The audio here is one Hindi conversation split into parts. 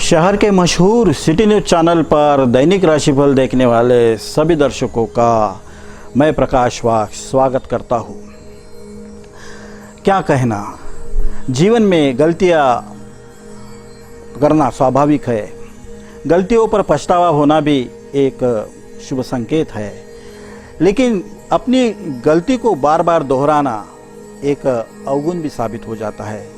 शहर के मशहूर सिटी न्यूज़ चैनल पर दैनिक राशिफल देखने वाले सभी दर्शकों का मैं प्रकाश वाघ स्वागत करता हूँ। क्या कहना, जीवन में गलतियाँ करना स्वाभाविक है। गलतियों पर पछतावा होना भी एक शुभ संकेत है, लेकिन अपनी गलती को बार बार दोहराना एक अवगुण भी साबित हो जाता है।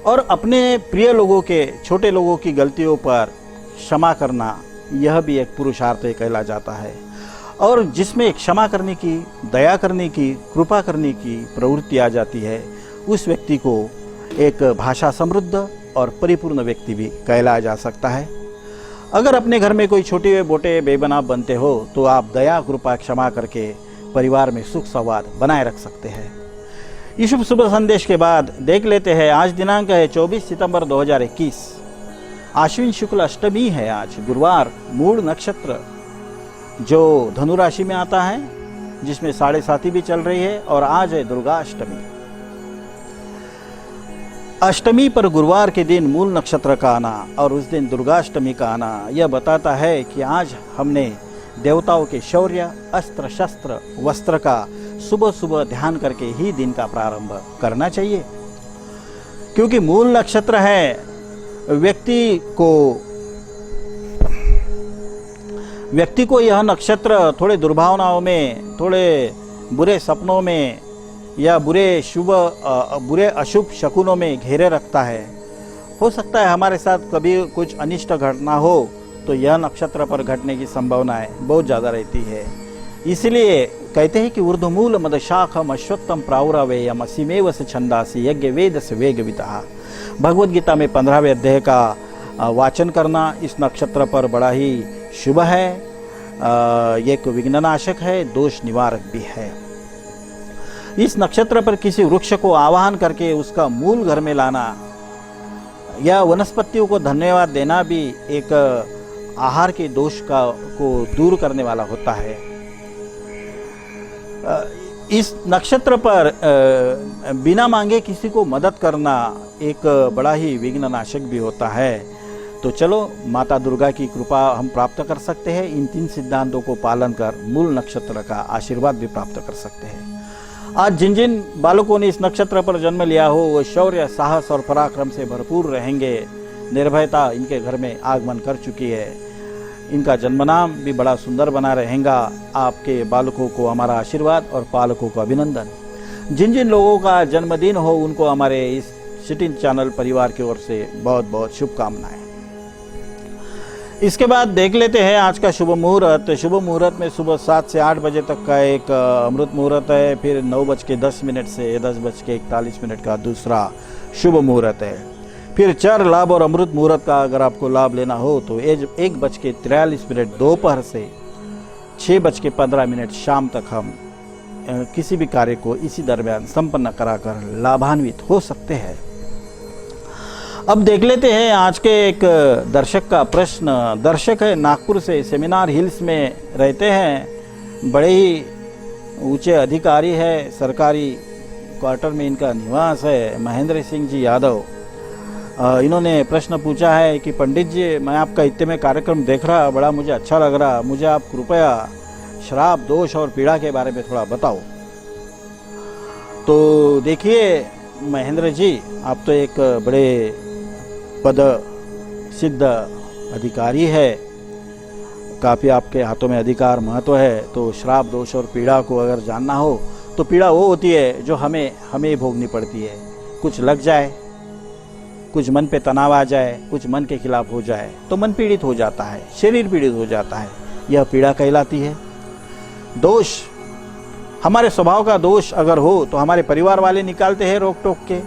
और अपने प्रिय लोगों के, छोटे लोगों की गलतियों पर क्षमा करना, यह भी एक पुरुषार्थ कहला जाता है। और जिसमें क्षमा करने की, दया करने की, कृपा करने की प्रवृत्ति आ जाती है, उस व्यक्ति को एक भाषा समृद्ध और परिपूर्ण व्यक्ति भी कहला जा सकता है। अगर अपने घर में कोई छोटे मोटे बेबनाव बनते हो तो आप दया, कृपा, क्षमा करके परिवार में सुख संवाद बनाए रख सकते हैं। इस शुभ संदेश के बाद देख लेते हैं, आज दिनांक है 24 सितंबर 2021, आश्विन शुक्ल अष्टमी है। आज गुरुवार, मूल नक्षत्र जो धनु राशि में आता है, जिसमें 7:30 भी चल रही है, और आज है दुर्गा अष्टमी। अष्टमी पर गुरुवार के दिन मूल नक्षत्र का आना और उस दिन दुर्गाष्टमी का आना यह बताता है कि आज हमने देवताओं के शौर्य, अस्त्र शस्त्र, वस्त्र का सुबह सुबह ध्यान करके ही दिन का प्रारंभ करना चाहिए, क्योंकि मूल नक्षत्र है। व्यक्ति को यह नक्षत्र थोड़े दुर्भावनाओं में, थोड़े बुरे सपनों में या बुरे अशुभ शकुनों में घेरे रखता है। हो सकता है हमारे साथ कभी कुछ अनिष्ट घटना हो तो यह नक्षत्र पर घटने की संभावनाएं बहुत ज़्यादा रहती है। इसलिए कहते हैं कि ऊर्ध्वमूल मदशाखम अश्वत्थम प्रावुरवेयम असीमेव से छंदासी यज्ञ वेद से वेगविता। भगवद गीता में 15वें अध्याय का वाचन करना इस नक्षत्र पर बड़ा ही शुभ है। एक विघ्ननाशक है, दोष निवारक भी है। इस नक्षत्र पर किसी वृक्ष को आवाहन करके उसका मूल घर में लाना या वनस्पतियों को धन्यवाद देना भी एक आहार के दोष को दूर करने वाला होता है। इस नक्षत्र पर बिना मांगे किसी को मदद करना एक बड़ा ही विघ्ननाशक भी होता है। तो चलो, माता दुर्गा की कृपा हम प्राप्त कर सकते हैं। इन 3 सिद्धांतों को पालन कर मूल नक्षत्र का आशीर्वाद भी प्राप्त कर सकते हैं। आज जिन जिन बालकों ने इस नक्षत्र पर जन्म लिया हो वो शौर्य, साहस और पराक्रम से भरपूर रहेंगे। निर्भयता इनके घर में आगमन कर चुकी है। इनका जन्मनाम भी बड़ा सुंदर बना रहेगा। आपके बालकों को हमारा आशीर्वाद और पालकों को अभिनंदन। जिन जिन लोगों का जन्मदिन हो उनको हमारे इस सिटी चैनल परिवार की ओर से बहुत बहुत शुभकामनाएं। इसके बाद देख लेते हैं आज का शुभ मुहूर्त। शुभ मुहूर्त में सुबह 7 से 8 बजे तक का एक अमृत मुहूर्त है। फिर 9:10 से 10:41 का दूसरा शुभ मुहूर्त है। फिर चर लाभ और अमृत मुहूर्त का अगर आपको लाभ लेना हो तो 1:43 दोपहर से 6:15 शाम तक हम किसी भी कार्य को इसी दरमियान संपन्न कराकर लाभान्वित हो सकते हैं। अब देख लेते हैं आज के एक दर्शक का प्रश्न। दर्शक है नागपुर से, सेमिनार हिल्स में रहते हैं, बड़े ही ऊंचे अधिकारी है, सरकारी क्वार्टर में इनका निवास है। महेंद्र सिंह जी यादव, इन्होंने प्रश्न पूछा है कि पंडित जी, मैं आपका इतने में कार्यक्रम देख रहा, बड़ा मुझे अच्छा लग रहा, मुझे आप कृपया श्राप, दोष और पीड़ा के बारे में थोड़ा बताओ। तो देखिए महेंद्र जी, आप तो एक बड़े पद सिद्ध अधिकारी है, काफ़ी आपके हाथों में अधिकार महत्व है। तो श्राप, दोष और पीड़ा को अगर जानना हो तो पीड़ा वो होती है जो हमें भोगनी पड़ती है। कुछ लग जाए, कुछ मन पे तनाव आ जाए, कुछ मन के खिलाफ हो जाए तो मन पीड़ित हो जाता है, शरीर पीड़ित हो जाता है, यह पीड़ा कहलाती है। दोष, हमारे स्वभाव का दोष अगर हो तो हमारे परिवार वाले निकालते हैं रोक टोक के,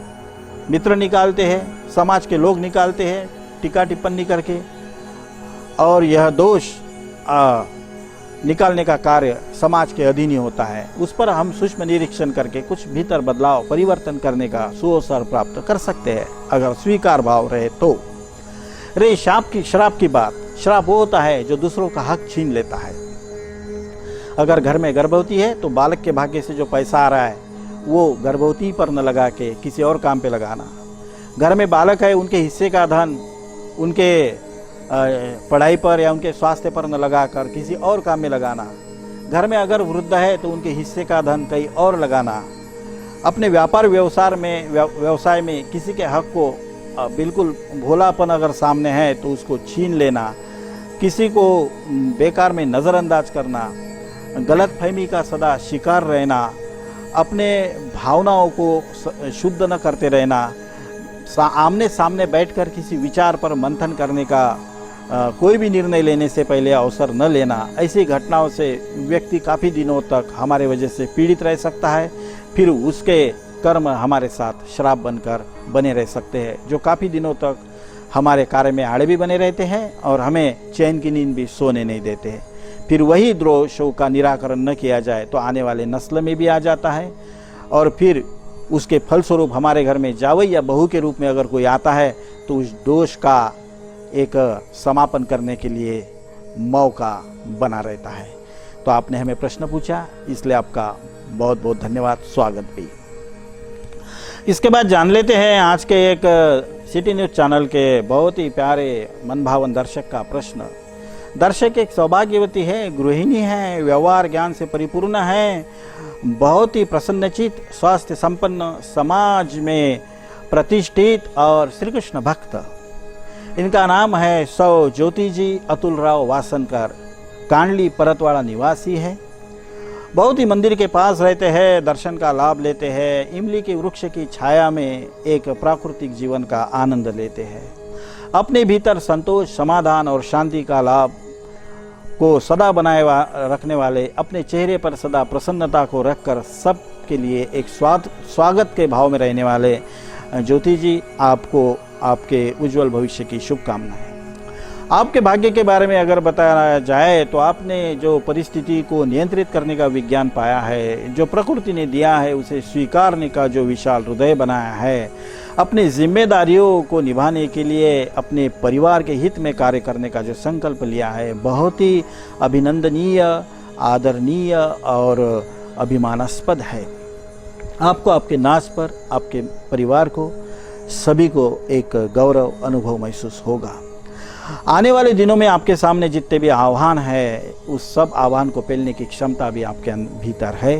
मित्र निकालते हैं, समाज के लोग निकालते हैं टीका टिप्पणी करके, और यह दोष निकालने का कार्य समाज के अधीन ही होता है। उस पर हम सूक्ष्म निरीक्षण करके कुछ भीतर बदलाव, परिवर्तन करने का सुअवसर प्राप्त कर सकते हैं अगर स्वीकार भाव रहे तो। रे श्राप की बात, श्राप वो होता है जो दूसरों का हक छीन लेता है। अगर घर में गर्भवती है तो बालक के भाग्य से जो पैसा आ रहा है वो गर्भवती पर न लगा के किसी और काम पे लगाना। घर में बालक है, उनके हिस्से का धन, उनके पढ़ाई पर या उनके स्वास्थ्य पर न लगाकर किसी और काम में लगाना। घर में अगर वृद्ध है तो उनके हिस्से का धन कहीं और लगाना। अपने व्यापार व्यवसाय में किसी के हक को बिल्कुल भोलापन अगर सामने है तो उसको छीन लेना। किसी को बेकार में नज़रअंदाज करना, गलतफहमी का सदा शिकार रहना, अपने भावनाओं को शुद्ध न करते रहना, आमने सामने बैठकर किसी विचार पर मंथन करने का कोई भी निर्णय लेने से पहले अवसर न लेना। ऐसी घटनाओं से व्यक्ति काफ़ी दिनों तक हमारे वजह से पीड़ित रह सकता है। फिर उसके कर्म हमारे साथ श्राप बनकर बने रह सकते हैं, जो काफ़ी दिनों तक हमारे कार्य में आड़े भी बने रहते हैं और हमें चैन की नींद भी सोने नहीं देते हैं। फिर वही दोषों का निराकरण न किया जाए तो आने वाले नस्ल में भी आ जाता है और फिर उसके फलस्वरूप हमारे घर में जावई या बहू के रूप में अगर कोई आता है तो उस दोष का एक समापन करने के लिए मौका बना रहता है। तो आपने हमें प्रश्न पूछा, इसलिए आपका बहुत बहुत धन्यवाद, स्वागत भी। इसके बाद जान लेते हैं आज के एक सिटी न्यूज़ चैनल के बहुत ही प्यारे मनभावन दर्शक का प्रश्न। दर्शक एक सौभाग्यवती है, गृहिणी है, व्यवहार ज्ञान से परिपूर्ण है, बहुत ही प्रसन्नचित, स्वास्थ्य संपन्न, समाज में प्रतिष्ठित और श्री कृष्ण भक्त। इनका नाम है सौ ज्योति जी अतुल राव वासनकर, कांडली परतवाड़ा निवासी है। बहुत ही मंदिर के पास रहते हैं, दर्शन का लाभ लेते हैं, इमली के वृक्ष की छाया में एक प्राकृतिक जीवन का आनंद लेते हैं। अपने भीतर संतोष, समाधान और शांति का लाभ को सदा बनाए रखने वाले, अपने चेहरे पर सदा प्रसन्नता को रखकर सब के लिए एक स्वागत के भाव में रहने वाले ज्योति जी, आपको आपके उज्जवल भविष्य की शुभकामनाएं। आपके भाग्य के बारे में अगर बताया जाए तो आपने जो परिस्थिति को नियंत्रित करने का विज्ञान पाया है, जो प्रकृति ने दिया है उसे स्वीकारने का जो विशाल हृदय बनाया है, अपनी जिम्मेदारियों को निभाने के लिए अपने परिवार के हित में कार्य करने का जो संकल्प लिया है, बहुत ही अभिनंदनीय, आदरणीय और अभिमानास्पद है। आपको आपके नाश पर आपके परिवार को सभी को एक गौरव अनुभव महसूस होगा। आने वाले दिनों में आपके सामने जितने भी आह्वान है, उस सब आह्वान को पेलने की क्षमता भी आपके भीतर है।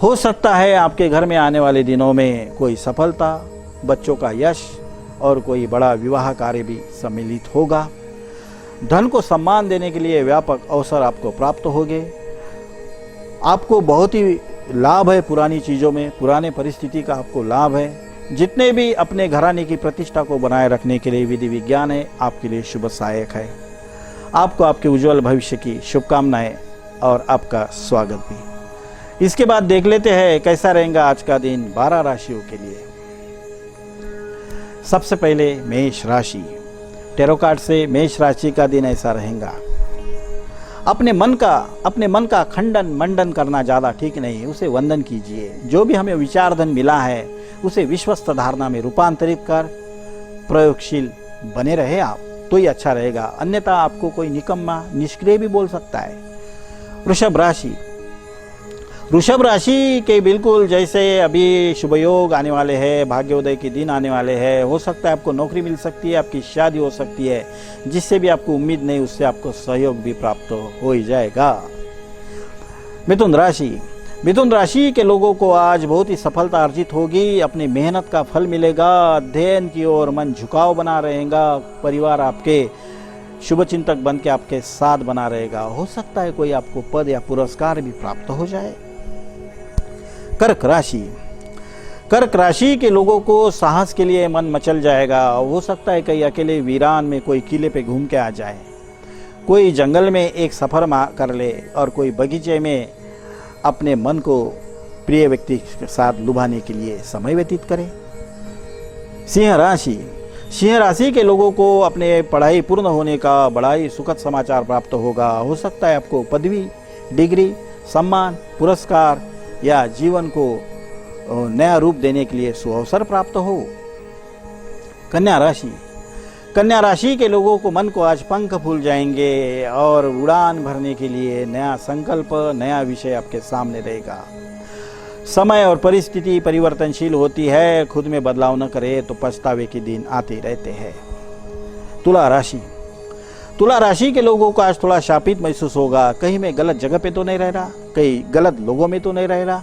हो सकता है आपके घर में आने वाले दिनों में कोई सफलता, बच्चों का यश और कोई बड़ा विवाह कार्य भी सम्मिलित होगा। धन को सम्मान देने के लिए व्यापक अवसर आपको प्राप्त होंगे। आपको बहुत ही लाभ है पुरानी चीज़ों में, पुराने परिस्थिति का आपको लाभ है। जितने भी अपने घराने की प्रतिष्ठा को बनाए रखने के लिए विधि विज्ञान है, आपके लिए शुभ सहायक है। आपको आपके उज्जवल भविष्य की शुभकामनाएं और आपका स्वागत भी। इसके बाद देख लेते हैं कैसा रहेगा आज का दिन 12 राशियों के लिए। सबसे पहले मेष राशि। टैरो कार्ड से मेष राशि का दिन ऐसा रहेगा। अपने मन का खंडन मंडन करना ज़्यादा ठीक नहीं है, उसे वंदन कीजिए। जो भी हमें विचार धन मिला है उसे विश्वस्त धारणा में रूपांतरित कर प्रयोगशील बने रहे आप, तो ही अच्छा रहेगा। अन्यथा आपको कोई निकम्मा, निष्क्रिय भी बोल सकता है। वृषभ राशि। वृषभ राशि के बिल्कुल जैसे अभी शुभ योग आने वाले हैं, भाग्योदय के दिन आने वाले हैं। हो सकता है आपको नौकरी मिल सकती है, आपकी शादी हो सकती है, जिससे भी आपको उम्मीद नहीं उससे आपको सहयोग भी प्राप्त हो ही जाएगा। मिथुन राशि। मिथुन राशि के लोगों को आज बहुत ही सफलता अर्जित होगी, अपनी मेहनत का फल मिलेगा। अध्ययन की ओर मन झुकाव बना रहेगा। परिवार आपके शुभ चिंतक बन के आपके साथ बना रहेगा। हो सकता है कोई आपको पद या पुरस्कार भी प्राप्त हो जाए। कर्क राशि। कर्क राशि के लोगों को साहस के लिए मन मचल जाएगा। हो सकता है कहीं अकेले वीरान में कोई किले पे घूम के आ जाए, कोई जंगल में एक सफर कर ले और कोई बगीचे में अपने मन को प्रिय व्यक्ति के साथ लुभाने के लिए समय व्यतीत करे। सिंह राशि। सिंह राशि के लोगों को अपने पढ़ाई पूर्ण होने का बड़ा ही सुखद समाचार प्राप्त होगा। हो सकता है आपको पदवी, डिग्री, सम्मान, पुरस्कार या जीवन को नया रूप देने के लिए सुअवसर प्राप्त हो। कन्या राशि। कन्या राशि के लोगों को मन को आज पंख फूल जाएंगे और उड़ान भरने के लिए नया संकल्प, नया विषय आपके सामने रहेगा। समय और परिस्थिति परिवर्तनशील होती है, खुद में बदलाव न करे तो पछतावे के दिन आते रहते हैं। तुला राशि। तुला राशि के लोगों को आज थोड़ा शापित महसूस होगा। कहीं मैं गलत जगह पे तो नहीं रह रहा, कहीं गलत लोगों में तो नहीं रह रहा,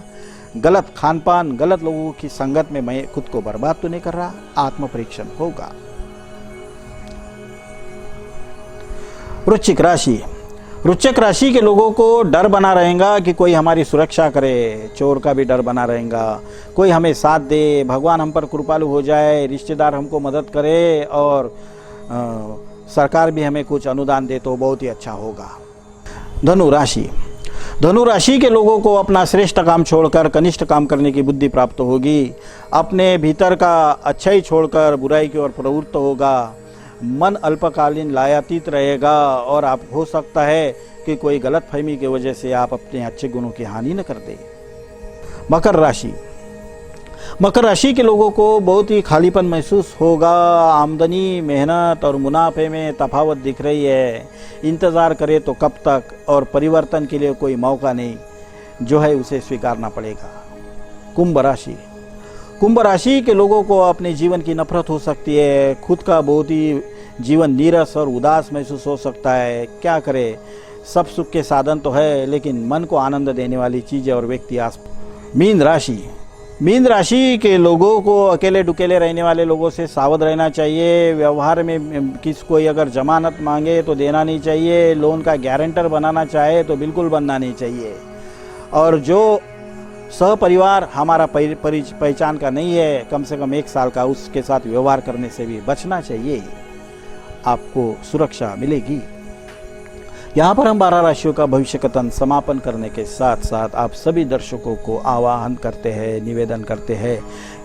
गलत खान पान, गलत लोगों की संगत में मैं खुद को बर्बाद तो नहीं कर रहा। आत्म परीक्षण होगा। वृश्चिक राशि, वृश्चिक राशि के लोगों को डर बना रहेगा कि कोई हमारी सुरक्षा करे, चोर का भी डर बना रहेगा, कोई हमें साथ दे, भगवान हम पर कृपालु हो जाए, रिश्तेदार हमको मदद करे और सरकार भी हमें कुछ अनुदान दे तो बहुत ही अच्छा होगा। धनु राशि, धनु राशि के लोगों को अपना श्रेष्ठ काम छोड़कर कनिष्ठ काम करने की बुद्धि प्राप्त होगी। अपने भीतर का अच्छाई छोड़कर बुराई की ओर प्रवृत्त होगा। मन अल्पकालीन लायातीत रहेगा और आप हो सकता है कि कोई गलतफहमी की वजह से आप अपने अच्छे गुणों की हानि न कर दे। मकर राशि, मकर राशि के लोगों को बहुत ही खालीपन महसूस होगा। आमदनी, मेहनत और मुनाफे में तफावत दिख रही है। इंतज़ार करे तो कब तक, और परिवर्तन के लिए कोई मौका नहीं, जो है उसे स्वीकारना पड़ेगा। कुंभ राशि, कुंभ राशि के लोगों को अपने जीवन की नफरत हो सकती है। खुद का बहुत ही जीवन नीरस और उदास महसूस हो सकता है। क्या करे, सब सुख के साधन तो है लेकिन मन को आनंद देने वाली चीज़ें और व्यक्ति आस। मीन राशि, मीन राशि के लोगों को अकेले डुकेले रहने वाले लोगों से सावध रहना चाहिए। व्यवहार में कोई अगर जमानत मांगे तो देना नहीं चाहिए। लोन का गारंटर बनाना चाहे तो बिल्कुल बनना नहीं चाहिए। और जो सहपरिवार हमारा पहचान का नहीं है, कम से कम 1 साल का, उसके साथ व्यवहार करने से भी बचना चाहिए। आपको सुरक्षा मिलेगी। यहाँ पर हम 12 राशियों का भविष्य कथन समापन करने के साथ साथ आप सभी दर्शकों को आह्वान करते हैं, निवेदन करते हैं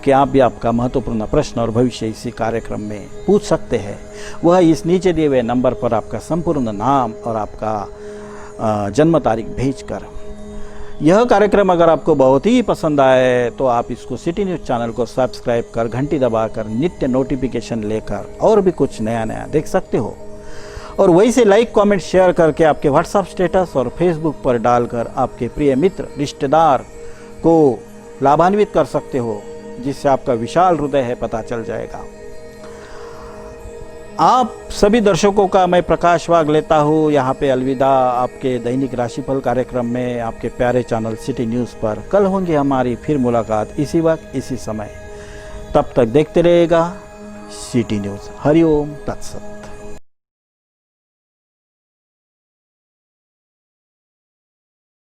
कि आप भी आपका महत्वपूर्ण प्रश्न और भविष्य इसी कार्यक्रम में पूछ सकते हैं। वह इस नीचे दिए हुए नंबर पर आपका संपूर्ण नाम और आपका जन्म तारीख भेजकर। यह कार्यक्रम अगर आपको बहुत ही पसंद आए तो आप इसको सिटी न्यूज़ चैनल को सब्सक्राइब कर घंटी दबाकर नित्य नोटिफिकेशन लेकर और भी कुछ नया नया देख सकते हो। और वहीं से लाइक, कमेंट, शेयर करके आपके व्हाट्सएप स्टेटस और फेसबुक पर डालकर आपके प्रिय मित्र, रिश्तेदार को लाभान्वित कर सकते हो, जिससे आपका विशाल हृदय है पता चल जाएगा। आप सभी दर्शकों का मैं प्रकाश वाग लेता हूँ यहाँ पे अलविदा। आपके दैनिक राशिफल कार्यक्रम में आपके प्यारे चैनल सिटी न्यूज़ पर कल होंगे हमारी फिर मुलाकात इसी वक्त इसी समय। तब तक देखते रहेगा सिटी न्यूज़। हरिओम तत्सत।